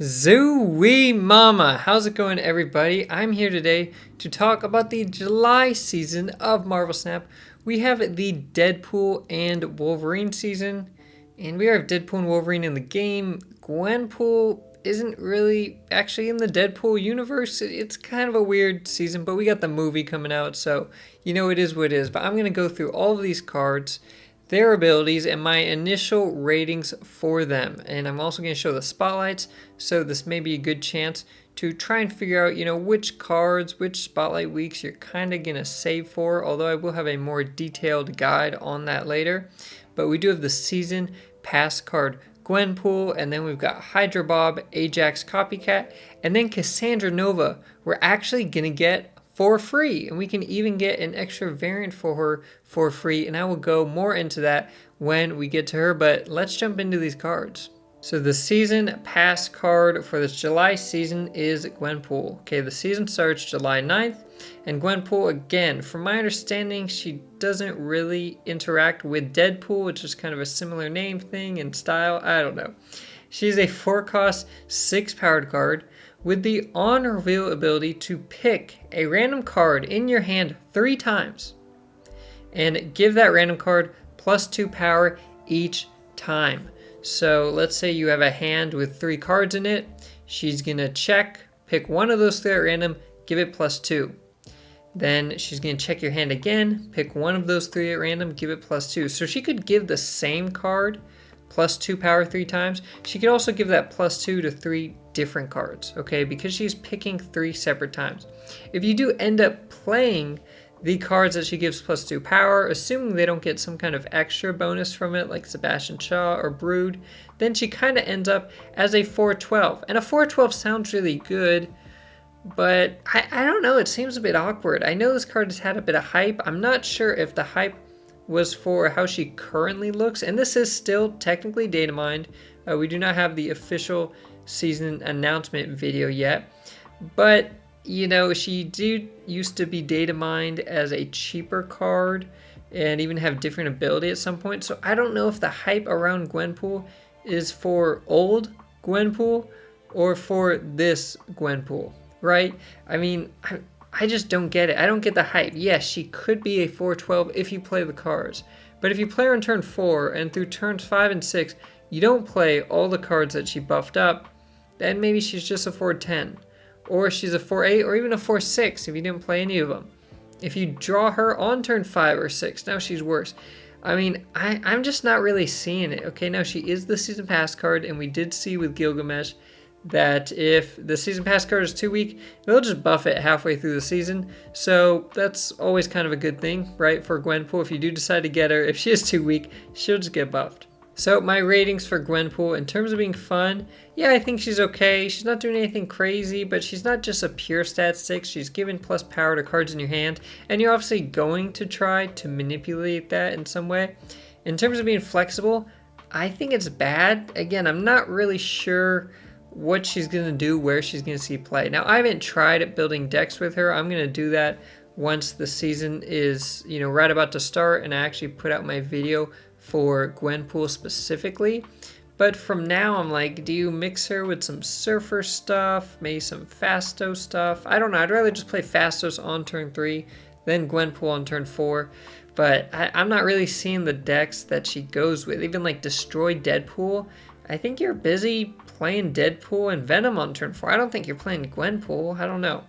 Zoo-wee mama, how's it going everybody? I'm here today to talk about the July season of Marvel Snap. We have the Deadpool and Wolverine season, and we have Deadpool and Wolverine in the game. Gwenpool isn't really actually in the Deadpool universe. It's kind of a weird season, but we got the movie coming out, so you know it is what it is. But I'm going to go through all of these cards, their abilities, and my initial ratings for them. And I'm also going to show the spotlights, so this may be a good chance to try and figure out, which cards, which spotlight weeks you're kind of going to save for, although I will have a more detailed guide on that later. But we do have the season pass card Gwenpool, and then we've got Hydra Bob, Ajax, Copycat, and then Cassandra Nova. We're actually going to get for free, and we can even get an extra variant for her for free, and I will go more into that when we get to her. But let's jump into these cards. So the season pass card for this July season is Gwenpool. Okay, the season starts July 9th, and Gwenpool, again, from my understanding, she doesn't really interact with Deadpool, which is kind of a similar name thing and style. I don't know. She's a 4-cost, 6-powered card with the on reveal ability to pick a random card in your hand 3 times and give that random card +2 power each time. So let's say you have a hand with 3 cards in it. She's gonna check, pick one of those 3 at random, give it +2. Then she's gonna check your hand again, pick one of those 3 at random, give it +2. So she could give the same card +2 power 3 times. She could also give that +2 to 3 different cards, okay, because she's picking 3 separate times. If you do end up playing the cards that she gives +2 power, assuming they don't get some kind of extra bonus from it, like Sebastian Shaw or Brood, then she kind of ends up as a 412. And a 412 sounds really good, but I don't know, it seems a bit awkward. I know this card has had a bit of hype. I'm not sure if the hype was for how she currently looks, and this is still technically data mined. We do not have the official season announcement video yet, but she used to be data mined as a cheaper card and even have different ability at some point. So I don't know if the hype around Gwenpool is for old Gwenpool or for this Gwenpool, right? I mean, I just don't get it. I don't get the hype. Yes, she could be a 412 if you play the cards. But if you play her on turn 4 and through turns 5 and 6, you don't play all the cards that she buffed up, then maybe she's just a 410. Or she's a 4-8 or even a 4-6 if you didn't play any of them. If you draw her on turn 5 or 6, now she's worse. I mean, I'm just not really seeing it. Okay, now she is the season pass card, and we did see with Gilgamesh that if the season pass card is too weak, they'll just buff it halfway through the season. So that's always kind of a good thing, right, for Gwenpool. If you do decide to get her, if she is too weak, she'll just get buffed. So my ratings for Gwenpool, in terms of being fun, yeah, I think she's okay. She's not doing anything crazy, but she's not just a pure stat 6. She's giving plus power to cards in your hand, and you're obviously going to try to manipulate that in some way. In terms of being flexible, I think it's bad. Again, I'm not really sure what she's going to do, where she's going to see play. Now, I haven't tried at building decks with her. I'm going to do that once the season is, right about to start, and I actually put out my video for Gwenpool specifically. But from now, I'm like, do you mix her with some Surfer stuff, maybe some Fastos stuff? I don't know. I'd rather just play Fastos on turn 3, then Gwenpool on turn 4. But I'm not really seeing the decks that she goes with. Even like Destroy Deadpool, I think you're busy playing Deadpool and Venom on turn 4. I don't think you're playing Gwenpool. I don't know.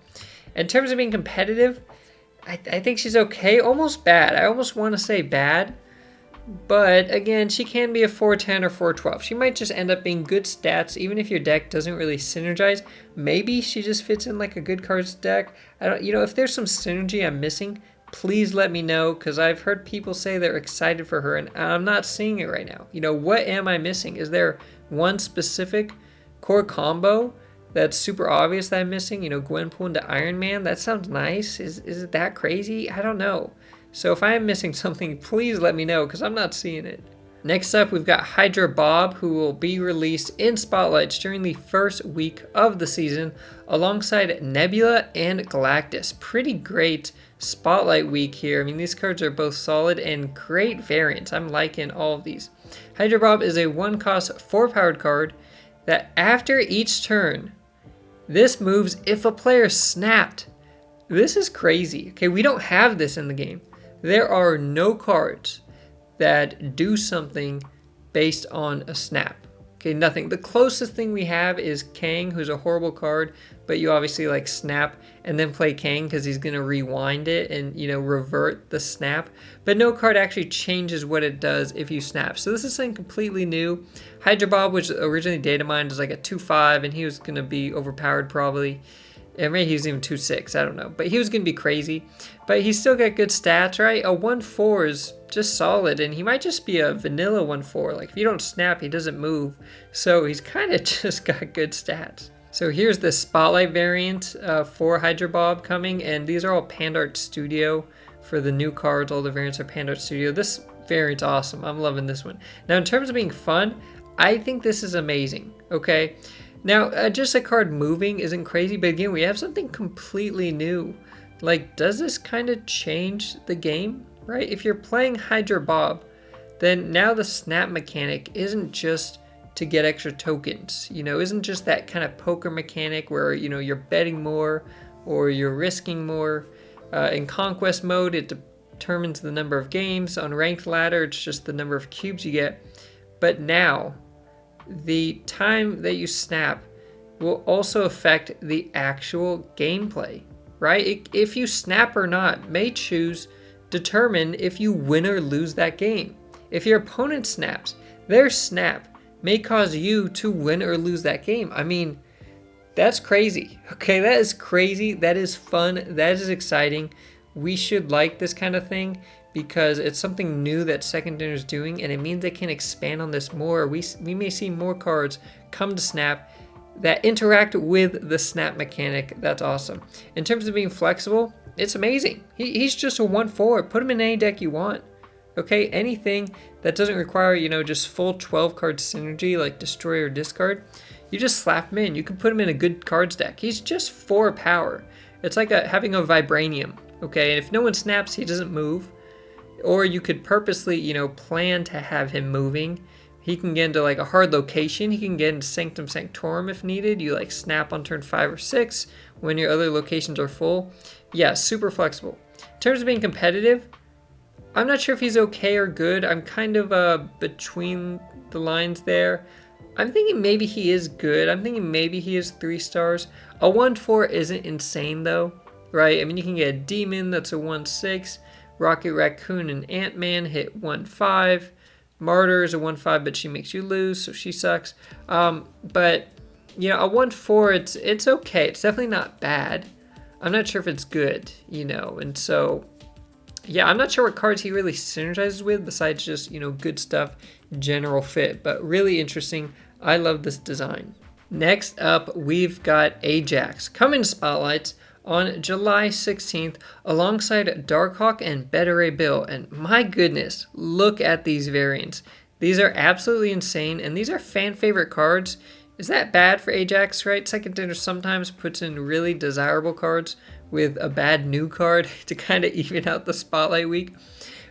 In terms of being competitive, I think she's okay. Almost bad. I almost want to say bad. But again, she can be a 410 or 412. She might just end up being good stats, even if your deck doesn't really synergize. Maybe she just fits in like a good cards deck. I don't, if there's some synergy I'm missing, please let me know, because I've heard people say they're excited for her, and I'm not seeing it right now. What am I missing? Is there one specific core combo that's super obvious that I'm missing? Gwenpool into Iron Man. That sounds nice. Is it that crazy? I don't know. So if I am missing something, please let me know, because I'm not seeing it. Next up, we've got Hydra Bob, who will be released in spotlights during the first week of the season, alongside Nebula and Galactus. Pretty great spotlight week here. I mean, these cards are both solid and great variants. I'm liking all of these. Hydra Bob is a 1-cost, 4-powered card that after each turn, this moves if a player snapped. This is crazy. Okay, we don't have this in the game. There are no cards that do something based on a snap. Okay, nothing. The closest thing we have is Kang, who's a horrible card, but you obviously like snap and then play Kang because he's going to rewind it and, you know, revert the snap. But no card actually changes what it does if you snap. So this is something completely new. Hydra Bob, which originally data mined, is like a 2/5, and he was going to be overpowered probably. And maybe he was even 2/6, I don't know. But he was going to be crazy. But he's still got good stats, right? A 1/4 is just solid, and he might just be a vanilla 1/4. Like, if you don't snap, he doesn't move. So he's kind of just got good stats. So here's the Spotlight variant for Hydra Bob coming, and these are all Pandart Studio for the new cards. All the variants are Pandart Studio. This variant's awesome. I'm loving this one. Now, in terms of being fun, I think this is amazing, okay? Now, just a card moving isn't crazy, but again, we have something completely new. Like, does this kind of change the game, right? If you're playing Hydra Bob, then now the snap mechanic isn't just to get extra tokens, you know, isn't just that kind of poker mechanic where, you know, you're betting more or you're risking more. In Conquest mode, it determines the number of games. On Ranked Ladder, it's just the number of cubes you get. But now, the time that you snap will also affect the actual gameplay, right? If you snap or not may determine if you win or lose that game. If your opponent snaps, their snap may cause you to win or lose that game. I mean, that's crazy. Okay, that is crazy. That is fun. That is exciting. We should like this kind of thing because it's something new that Second Dinner is doing, and it means they can expand on this more. We may see more cards come to Snap that interact with the Snap mechanic. That's awesome. In terms of being flexible, it's amazing. He's just a 1/4. Put him in any deck you want. Okay, anything that doesn't require, you know, just full 12 card synergy like destroy or discard, you just slap him in. You can put him in a good cards deck. He's just 4 power. It's like having a Vibranium. Okay, and if no one snaps, he doesn't move. Or you could purposely, you know, plan to have him moving. He can get into like a hard location. He can get into Sanctum Sanctorum if needed. You like snap on turn 5 or 6 when your other locations are full. Yeah, super flexible. In terms of being competitive, I'm not sure if he's okay or good. I'm kind of between the lines there. I'm thinking maybe he is good. I'm thinking maybe he is 3 stars. A 1/4 isn't insane though, right? I mean, you can get a Demon that's a 1/6. Rocket Raccoon and Ant-Man hit 1/5. Martyr is a 1/5, but she makes you lose, so she sucks. But, you know, a 1/4, it's okay. It's definitely not bad. I'm not sure if it's good, you know, and so... yeah, I'm not sure what cards he really synergizes with besides just, you know, good stuff, general fit, but really interesting. I love this design. Next up, we've got Ajax coming to Spotlights on July 16th alongside Darkhawk and Beta Ray Bill. And my goodness, look at these variants. These are absolutely insane, and these are fan favorite cards. Is that bad for Ajax, right? Second Dinner sometimes puts in really desirable cards with a bad new card to kind of even out the Spotlight week.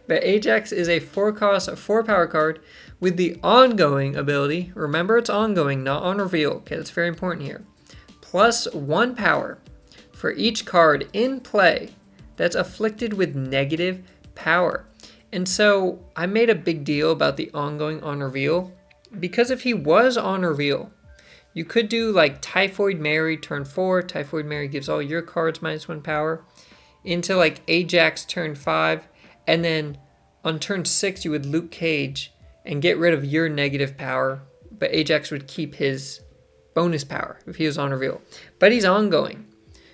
But Ajax is a 4-cost, 4-power card with the ongoing ability. Remember, it's ongoing, not on reveal. Okay, that's very important here. Plus 1 power for each card in play that's afflicted with negative power. And so I made a big deal about the ongoing on reveal because if he was on reveal, you could do like Typhoid Mary turn 4. Typhoid Mary gives all your cards -1 power. Into like Ajax turn 5. And then on turn 6, you would Luke Cage and get rid of your negative power. But Ajax would keep his bonus power if he was on reveal. But he's ongoing.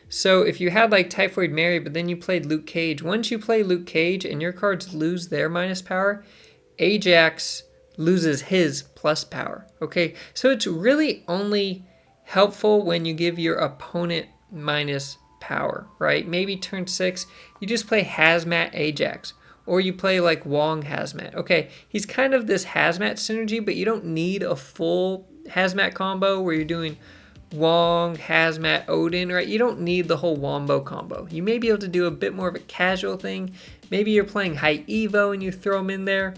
So if you had like Typhoid Mary, but then you played Luke Cage. Once you play Luke Cage and your cards lose their minus power, Ajax loses his plus power. Okay, so it's really only helpful when you give your opponent minus power, right? Maybe turn 6, you just play Hazmat Ajax, or you play like Wong Hazmat. Okay, he's kind of this Hazmat synergy, but you don't need a full Hazmat combo where you're doing Wong, Hazmat, Odin, right? You don't need the whole Wombo combo. You may be able to do a bit more of a casual thing. Maybe you're playing High Evo and you throw him in there.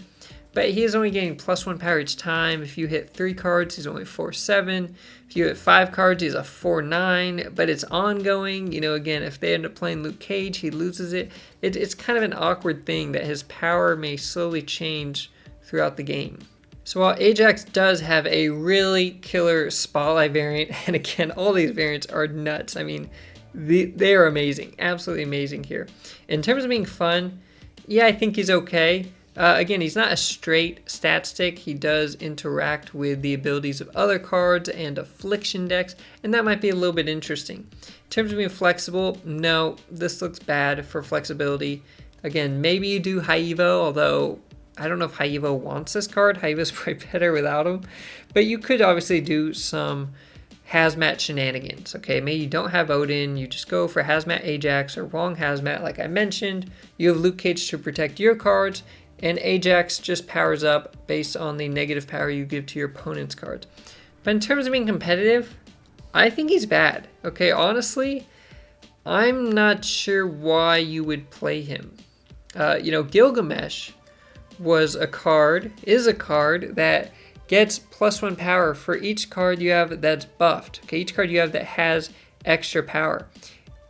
but he is only getting +1 power each time. If you hit 3 cards, he's only 4-7. If you hit 5 cards, he's a 4-9, but it's ongoing. You know, again, if they end up playing Luke Cage, he loses it. It's kind of an awkward thing that his power may slowly change throughout the game. So while Ajax does have a really killer Spotlight variant, and again, all these variants are nuts. I mean, they are amazing, absolutely amazing here. In terms of being fun, yeah, I think he's okay. Again, he's not a straight stat stick. He does interact with the abilities of other cards and affliction decks, and that might be a little bit interesting. In terms of being flexible, no, this looks bad for flexibility. Again, maybe you do High Evo, although I don't know if High Evo wants this card. High Evo's probably better without him. But you could obviously do some Hazmat shenanigans, okay? Maybe you don't have Odin, you just go for Hazmat Ajax or wrong Hazmat like I mentioned. You have Luke Cage to protect your cards, and Ajax just powers up based on the negative power you give to your opponent's cards. But in terms of being competitive, I think he's bad, okay? Honestly, I'm not sure why you would play him. You know, Gilgamesh is a card that gets +1 power for each card you have that's buffed. Okay, each card you have that has extra power.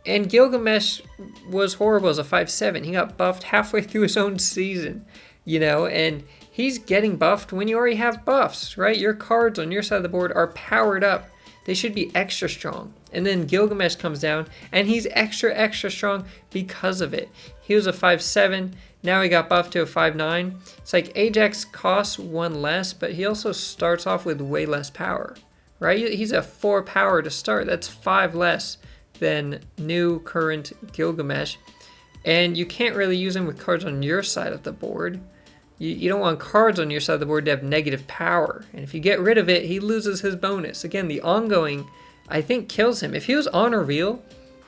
And Gilgamesh was horrible as a 5-7. He got buffed halfway through his own season, you know, and he's getting buffed when you already have buffs, right? Your cards on your side of the board are powered up. They should be extra strong. And then Gilgamesh comes down and he's extra strong because of it. He was a 5-7. Now he got buffed to a 5-9. It's like Ajax costs 1 less, but he also starts off with way less power, right? He's a 4 power to start. That's 5 less than new current Gilgamesh. And you can't really use him with cards on your side of the board. You don't want cards on your side of the board to have negative power. And if you get rid of it, he loses his bonus. Again, the ongoing, I think, kills him. If he was on reveal,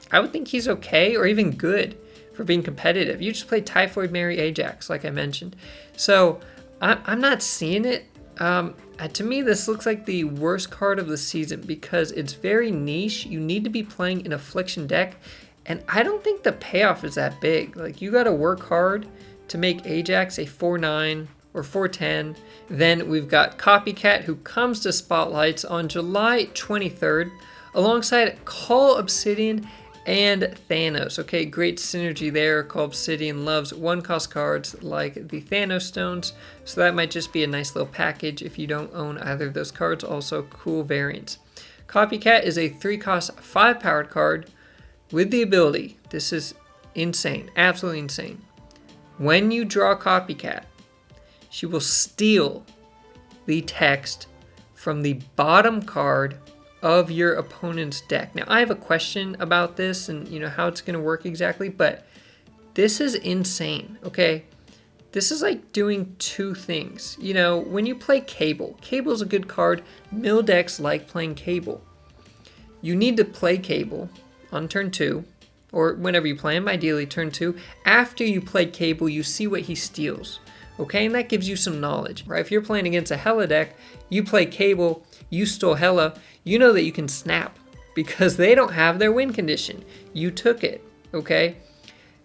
I would think he's okay or even good for being competitive. You just play Typhoid Mary Ajax, like I mentioned. So I'm not seeing it. To me, this looks like the worst card of the season because it's very niche. You need to be playing an Affliction deck, and I don't think the payoff is that big. Like, you got to work hard to make Ajax a 4-9 or 4-10. Then we've got Copycat, who comes to Spotlights on July 23rd, alongside Call Obsidian and Thanos. Okay, great synergy there. Call Obsidian loves 1-cost cards like the Thanos stones, so that might just be a nice little package if you don't own either of those cards. Also, cool variants. Copycat is a 3-cost 5-powered card with the ability, this is insane, absolutely insane. When you draw Copycat, she will steal the text from the bottom card of your opponent's deck. Now, I have a question about this and how it's going to work exactly, but this is insane, okay? This is like doing 2 things. When you play Cable is a good card. Mill decks like playing Cable. You need to play Cable on turn 2, or whenever you play him, ideally turn 2. After you play Cable, you see what he steals, okay? And that gives you some knowledge, right? If you're playing against a Hela deck, you play Cable, you stole Hela, you know that you can snap because they don't have their win condition. You took it, okay?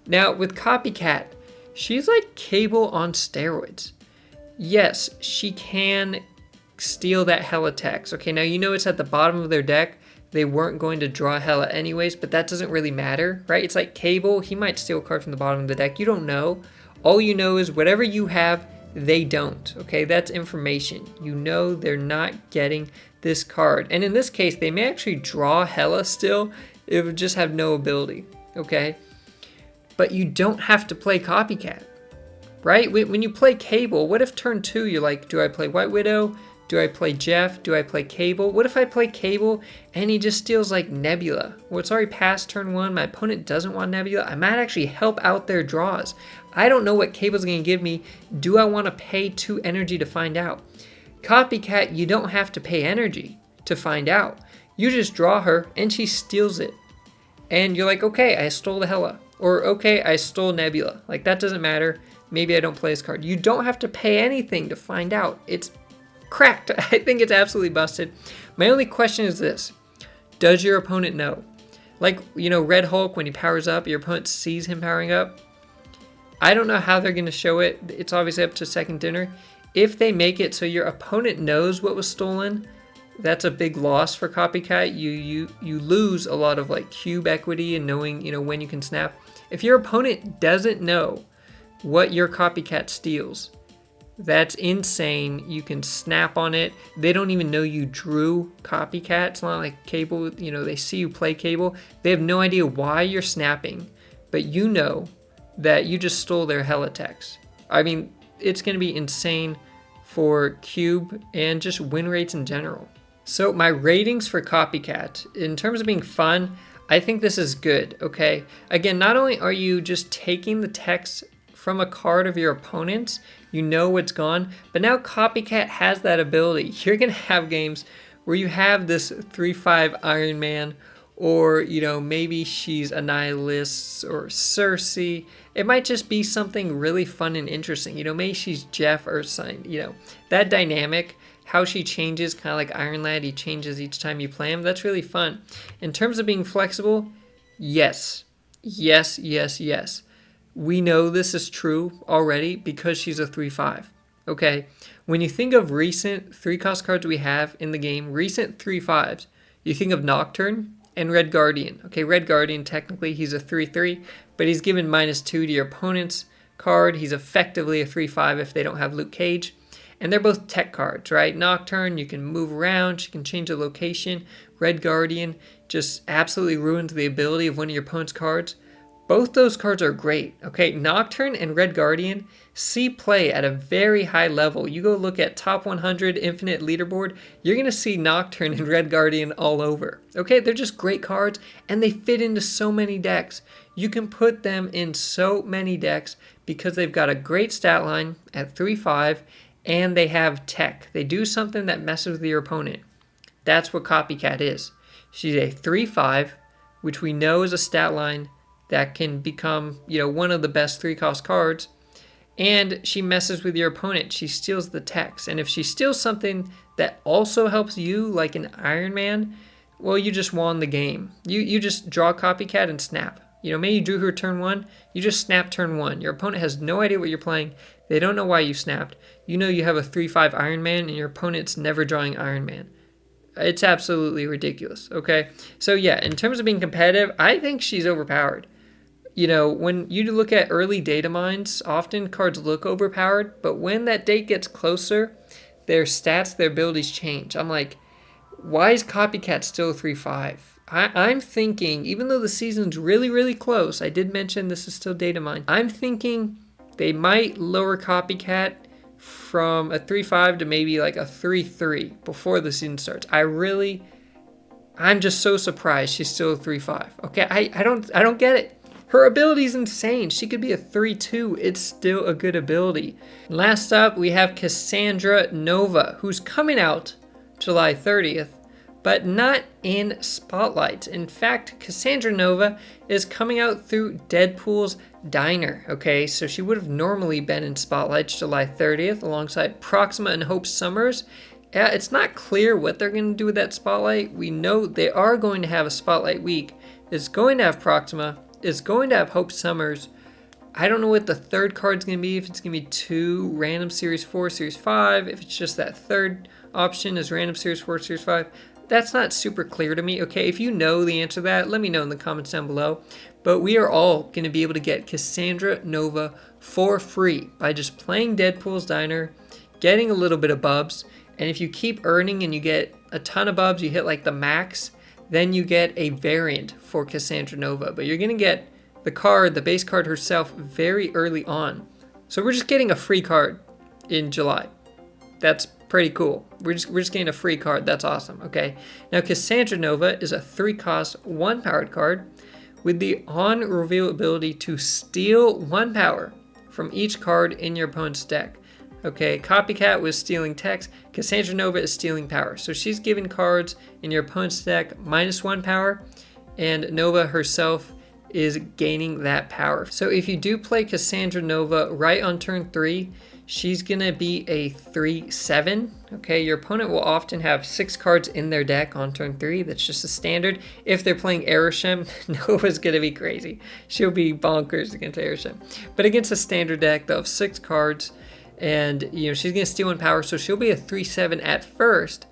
Now, with Copycat, she's like Cable on steroids. Yes, she can steal that Hela text. Okay, now it's at the bottom of their deck. They weren't going to draw Hela anyways, but that doesn't really matter, right? It's like Cable, he might steal a card from the bottom of the deck. You don't know. All you know is whatever you have, they don't, okay? That's information. They're not getting this card. And in this case, they may actually draw Hela still. It would just have no ability, okay? But you don't have to play Copycat, right? When you play Cable, what if turn 2 you're like, do I play White Widow? Do I play Jeff? Do I play Cable? What if I play Cable and he just steals like Nebula? Well, it's already past turn 1. My opponent doesn't want Nebula. I might actually help out their draws. I don't know what Cable's going to give me. Do I want to pay 2 energy to find out? Copycat, you don't have to pay energy to find out. You just draw her and she steals it. And you're like, okay, I stole the Hela. Or okay, I stole Nebula. Like, that doesn't matter. Maybe I don't play this card. You don't have to pay anything to find out. It's cracked. I think it's absolutely busted. My only question is this. Does your opponent know? Like, Red Hulk, when he powers up, your opponent sees him powering up. I don't know how they're going to show it. It's obviously up to second dinner. If they make it so your opponent knows what was stolen, that's a big loss for Copycat. You lose a lot of like cube equity and knowing, when you can snap. If your opponent doesn't know what your Copycat steals, that's insane. You can snap on it. They don't even know you drew Copycat. It's not like Cable, they see you play Cable. They have no idea why you're snapping, but you know that you just stole their Helatex. I mean, it's going to be insane for Cube and just win rates in general. So my ratings for Copycat, in terms of being fun, I think this is good, okay? Again, not only are you just taking the text from a card of your opponent's, you know what's gone, but now Copycat has that ability. You're going to have games where you have this 3/5 Iron Man, or, maybe she's Annihilus or Cersei. It might just be something really fun and interesting. Maybe she's Jeff or something, that dynamic, how she changes, kind of like Iron Lad, he changes each time you play him. That's really fun. In terms of being flexible, yes. Yes, yes, yes. We know this is true already because she's a 3/5. Okay? When you think of recent 3-cost cards we have in the game, recent 3/5s, you think of Nocturne and Red Guardian. Okay, Red Guardian, technically he's a 3/3, but he's given -2 to your opponent's card. He's effectively a 3/5 if they don't have Luke Cage. And they're both tech cards, right? Nocturne, you can move around, she can change the location. Red Guardian just absolutely ruins the ability of one of your opponent's cards. Both those cards are great, okay? Nocturne and Red Guardian see play at a very high level. You go look at top 100 Infinite leaderboard, you're going to see Nocturne and Red Guardian all over. Okay, they're just great cards, and they fit into so many decks. You can put them in so many decks because they've got a great stat line at 3/5, and they have tech. They do something that messes with your opponent. That's what Copycat is. She's a 3/5, which we know is a stat line that can become, one of the best 3-cost cards. And she messes with your opponent. She steals the techs. And if she steals something that also helps you, like an Iron Man, well, you just won the game. You just draw Copycat and snap. Maybe you drew her turn 1, you just snap turn 1. Your opponent has no idea what you're playing. They don't know why you snapped. You know you have a 3/5 Iron Man and your opponent's never drawing Iron Man. It's absolutely ridiculous, okay? So yeah, in terms of being competitive, I think she's overpowered. When you look at early data mines, often cards look overpowered, but when that date gets closer, their stats, their abilities change. I'm like, why is Copycat still 3/5? I'm thinking, even though the season's really, really close, I did mention this is still data mine, I'm thinking they might lower Copycat from a 3/5 to maybe like a 3/3 before the season starts. I'm just so surprised she's still a 3/5. Okay, I don't get it. Her ability is insane. She could be a 3/2. It's still a good ability. Last up, we have Cassandra Nova, who's coming out July 30th, but not in Spotlight. In fact, Cassandra Nova is coming out through Deadpool's Diner, okay? So she would have normally been in Spotlight July 30th alongside Proxima and Hope Summers. It's not clear what they're going to do with that Spotlight. We know they are going to have a Spotlight week. It's going to have Proxima. It's going to have Hope Summers. I don't know what the third card's going to be, if it's going to be 2 random Series 4, Series 5, if it's just that third option is random Series 4, Series 5. That's not super clear to me, okay? If you know the answer to that, let me know in the comments down below. But we are all going to be able to get Cassandra Nova for free by just playing Deadpool's Diner, getting a little bit of bubs, and if you keep earning and you get a ton of bubs, you hit like the max, then you get a variant for Cassandra Nova. But you're going to get the card, the base card herself, very early on. So we're just getting a free card in July. That's pretty cool. We're just getting a free card. That's awesome, okay? Now, Cassandra Nova is a 3-cost, 1-powered card with the on-reveal ability to steal 1 power from each card in your opponent's deck. Okay, Copycat was stealing text. Cassandra Nova is stealing power. So she's giving cards in your opponent's deck -1 power, and Nova herself is gaining that power. So if you do play Cassandra Nova right on turn 3, she's gonna be a 3/7. Okay, your opponent will often have 6 cards in their deck on turn 3. That's just a standard. If they're playing Arishem, Nova's gonna be crazy. She'll be bonkers against Arishem. But against a standard deck, they'll have 6 cards. And, you know, she's going to steal in power, so she'll be a 3/7 at first.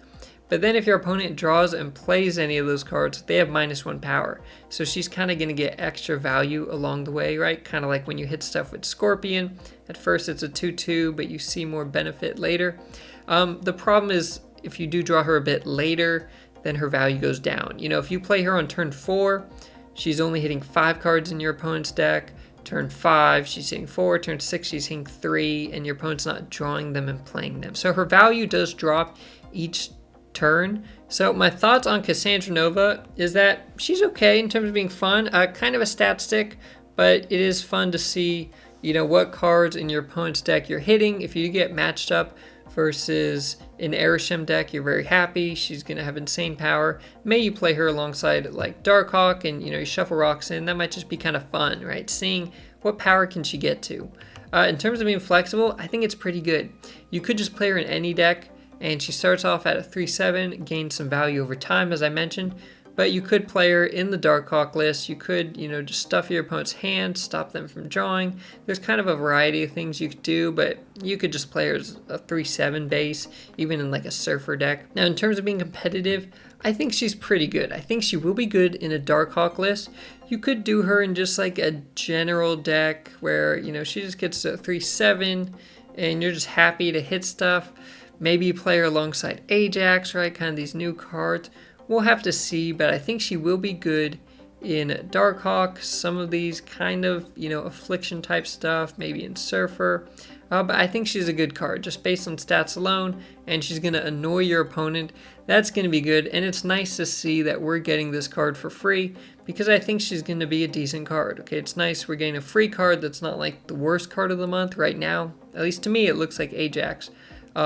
But then if your opponent draws and plays any of those cards, they have -1 power. So she's kind of going to get extra value along the way, right? Kind of like when you hit stuff with Scorpion. At first it's a 2/2, but you see more benefit later. The problem is if you do draw her a bit later, then her value goes down. You know, if you play her on turn 4, she's only hitting 5 cards in your opponent's deck. Turn 5, she's hitting 4. Turn 6, she's hitting 3, and your opponent's not drawing them and playing them. So her value does drop each turn. So my thoughts on Cassandra Nova is that she's okay in terms of being fun. Kind of a stat stick, but it is fun to see, you know, what cards in your opponent's deck you're hitting. If you get matched up versus an Arishem deck, you're very happy. She's going to have insane power. May you play her alongside like Darkhawk and, you know, you shuffle rocks in. That might just be kind of fun, right? Seeing what power can she get to. In terms of being flexible, I think it's pretty good. You could just play her in any deck, and she starts off at a 3/7, gains some value over time, as I mentioned. But you could play her in the Darkhawk list. You could, you know, just stuff your opponent's hand, stop them from drawing. There's kind of a variety of things you could do, but you could just play her as a 3/7 base, even in like a Surfer deck. Now, in terms of being competitive, I think she's pretty good. I think she will be good in a Darkhawk list. You could do her in just like a general deck where, you know, she just gets a 3/7 and you're just happy to hit stuff. Maybe you play her alongside Ajax, right? Kind of these new cards. We'll have to see, but I think she will be good in Darkhawk, some of these kind of, you know, affliction type stuff, maybe in Surfer. But I think she's a good card just based on stats alone, and she's going to annoy your opponent. That's going to be good, and it's nice to see that we're getting this card for free because I think she's going to be a decent card. Okay, it's nice we're getting a free card that's not like the worst card of the month right now. At least to me, it looks like Ajax. So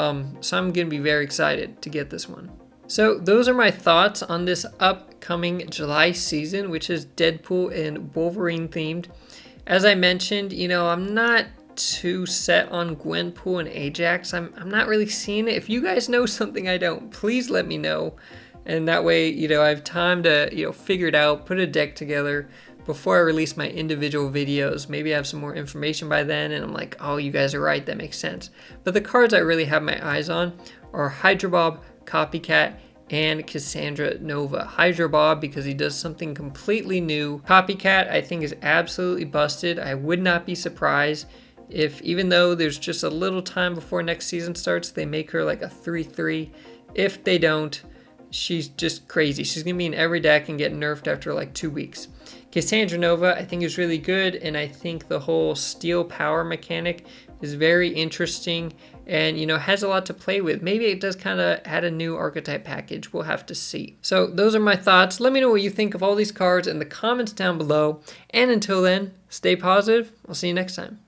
I'm going to be very excited to get this one. So those are my thoughts on this upcoming July season, which is Deadpool and Wolverine themed. As I mentioned, you know, I'm not too set on Gwenpool and Ajax. I'm not really seeing it. If you guys know something I don't, please let me know. And that way, you know, I have time to, you know, figure it out, put a deck together before I release my individual videos. Maybe I have some more information by then and I'm like, oh, you guys are right, that makes sense. But the cards I really have my eyes on are Hydra Bob, Copycat, and Cassandra Nova. Hydra Bob because he does something completely new. Copycat I think is absolutely busted. I would not be surprised if, even though there's just a little time before next season starts, they make her like a 3/3. If they don't, she's just crazy. She's gonna be in every deck and get nerfed after like 2 weeks. Cassandra Nova I think is really good, and I think the whole steal power mechanic is very interesting and, you know, has a lot to play with. Maybe it does kind of add a new archetype package. We'll have to see. So those are my thoughts. Let me know what you think of all these cards in the comments down below. And until then, stay positive. I'll see you next time.